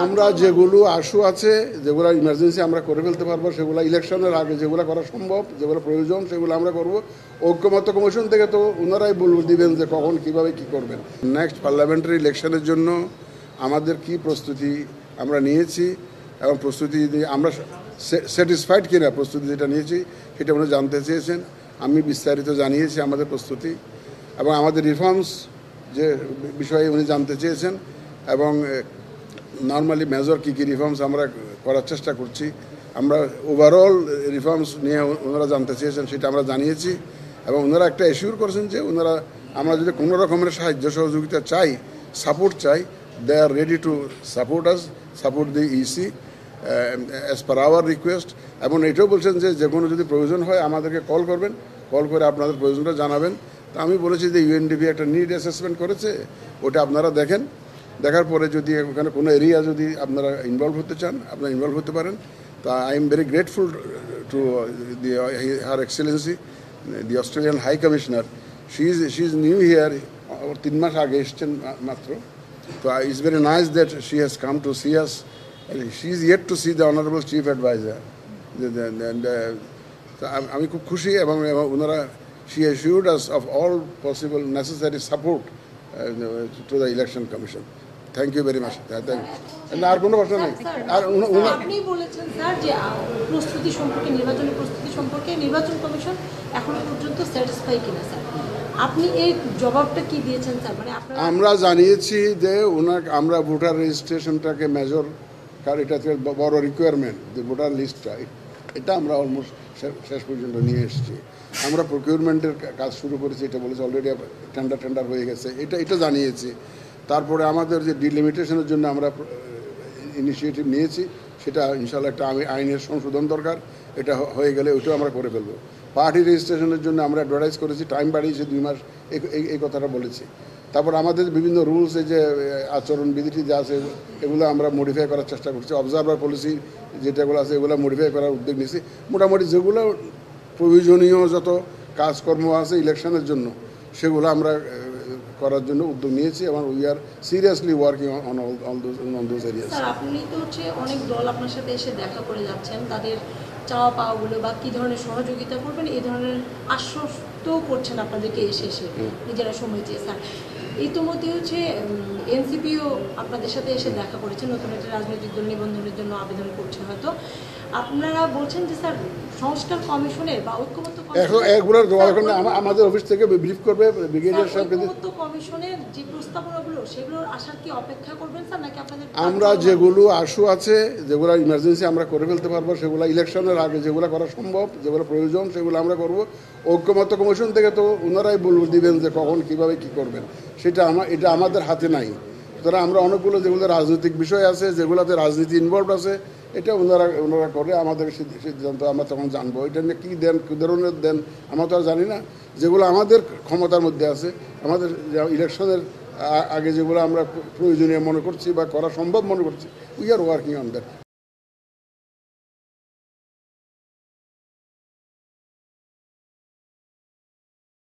আমরা যেগুলো আশু আছে, যেগুলো ইমার্জেন্সি আমরা করে ফেলতে পারবো, সেগুলো ইলেকশনের আগে যেগুলো করা সম্ভব, যেগুলো প্রয়োজন, সেগুলো আমরা করব। ঐক্যমত্য কমিশন থেকে তো ওনারাই দিবেন যে কখন কিভাবে কি করবেন। নেক্সট পার্লামেন্টারি ইলেকশনের জন্য আমাদের কি প্রস্তুতি আমরা নিয়েছি এবং প্রস্তুতি আমরা স্যাটিসফাইড কিনা প্রস্তুতি যেটা নিয়েছি সেটা উনি জানতে চেয়েছেন। আমি বিস্তারিত জানিয়েছি আমাদের প্রস্তুতি এবং আমাদের রিফর্মস যে বিষয়ে উনি জানতে চেয়েছেন এবং নর্মালি মেজর কী কী রিফর্মস আমরা করার চেষ্টা করছি। আমরা ওভারঅল রিফর্মস নিয়ে ওনারা জানতে চেয়েছেন, সেটা আমরা জানিয়েছি এবং ওনারা একটা এশিওর করেছেন যে ওনারা আমরা যদি কোনো রকমের সাহায্য সহযোগিতা চাই, সাপোর্ট চাই, they are ready to support us, support the EC as per our request. এবং এটাও বলছেন যে কোনো যদি প্রয়োজন হয় আমাদেরকে কল করবেন, কল করে আপনাদের প্রয়োজনটা জানাবেন। তো আমি বলেছি যে ইউএনডিপি একটা নিড অ্যাসেসমেন্ট করেছে, ওটা আপনারা দেখেন, দেখার পরে যদি ওখানে কোনো এরিয়া যদি আপনারা ইনভলভ হতে চান আপনারা ইনভলভ হতে পারেন। তো I am very grateful to the her excellency the Australian high commissioner. She is new here, 3 মাস আগে এসছেন মাত্র। তো it's very nice that she has come to see us. She is yet to see the honourable chief adviser. আমি খুব খুশি এবং ওনারা she assured us of all possible necessary support to the election commission. Thank you very much. আর কোনো প্রশ্ন নেই। আর আপনি বলেছেন স্যার যে প্রস্তুতি সম্পর্কে, নির্বাচনের প্রস্তুতি সম্পর্কে নির্বাচন কমিশন এখনো পর্যন্ত স্যাটিসফাই কিনা স্যার, আপনি এই জবাবটা কি দিয়েছেন স্যার? মানে আমরা জানিয়েছি যে আমরা ভোটার রেজিস্ট্রেশনটাকে মেজর, কারণ এটা বড় রিকোয়ারমেন্ট, যে ভোটার লিস্টটা এটা আমরা অলমোস্ট শেষ পর্যন্ত নিয়ে এসেছি। আমরা প্রকিউরমেন্টের কাজ শুরু করেছি, এটা বলেছি অলরেডি টেন্ডার হয়ে গেছে, এটা জানিয়েছি। তারপরে আমাদের যে ডিলিমিটেশনের জন্য আমরা ইনিশিয়েটিভ নিয়েছি, সেটা ইনশাল্লাহ একটা আইনের সংশোধন দরকার, এটা হয়ে গেলে ওইটাও আমরা করে ফেলবো। পার্টি রেজিস্ট্রেশনের জন্য আমরা অ্যাডভার্টাইজ করেছি, টাইম বাড়িয়েছি 2 মাস, এই কথাটা বলেছি। তারপর আমাদের বিভিন্ন রুলস, এই যে আচরণবিধিটি যা আছে এগুলো আমরা মডিফাই করার চেষ্টা করছি। অবজারভার পলিসি যেটাগুলো আছে এগুলো মডিফাই করার উদ্যোগ নিয়েছি। মোটামুটি যেগুলো প্রয়োজনীয় যত কাজকর্ম আছে ইলেকশনের জন্য সেগুলো আমরা করার জন্য উদ্যোগ নিয়েছি এবং we are seriously working on those areas. Sir আপনি তো অনেক দল আপনার সাথে এসে দেখা করে যাচ্ছেন, তাদের চাওয়া পাওয়াগুলো বা কী ধরনের সহযোগিতা করবেন এই ধরনের আশ্বস্ত করছেন আপনাদেরকে এসে নিজেরা সময় চেয়ে। স্যার ইতিমধ্যে এনসিপিও আপনাদের সাথে এসে দেখা করেছে, নতুন একটা রাজনৈতিক দল নিবন্ধনের জন্য আবেদন করছে। হয়তো আপনারা বলছেন যে স্যার সংস্কার কমিশনের বা ঐক্যমত্য আমাদের অফিস থেকে ব্রিফ করবে ব্রিগেডিয়ার সাহেব। ঐক্যমত্য কমিশনের যে প্রস্তাবনাগুলো সেগুলোর আসার কি অপেক্ষা করবেন স্যার, নাকি আপনাদের আমরা যেগুলো আশু আছে, যেগুলো ইমার্জেন্সি আমরা করে ফেলতে পারবো, সেগুলো ইলেকশনের আগে যেগুলো করা সম্ভব, যেগুলো প্রয়োজন, সেগুলো আমরা করব। ঐক্যমত্য কমিশন থেকে তো ওনারাই দিবেন যে কখন কিভাবে কি করবেন, এটা আমাদের হাতে নাই। সুতরাং আমরা অনেকগুলো যেগুলো রাজনৈতিক বিষয় আছে, যেগুলোতে রাজনীতি ইনভলভ আছে, এটা ওনারা করে আমাদের সিদ্ধান্ত আমরা তখন জানবো। এটা নিয়ে কী দেন, কী ধরনের দেন আমরা তো আর জানি না। যেগুলো আমাদের ক্ষমতার মধ্যে আছে, আমাদের ইলেকশনের আগে যেগুলো আমরা প্রয়োজনীয় মনে করছি বা করা সম্ভব মনে করছি, we are working on that.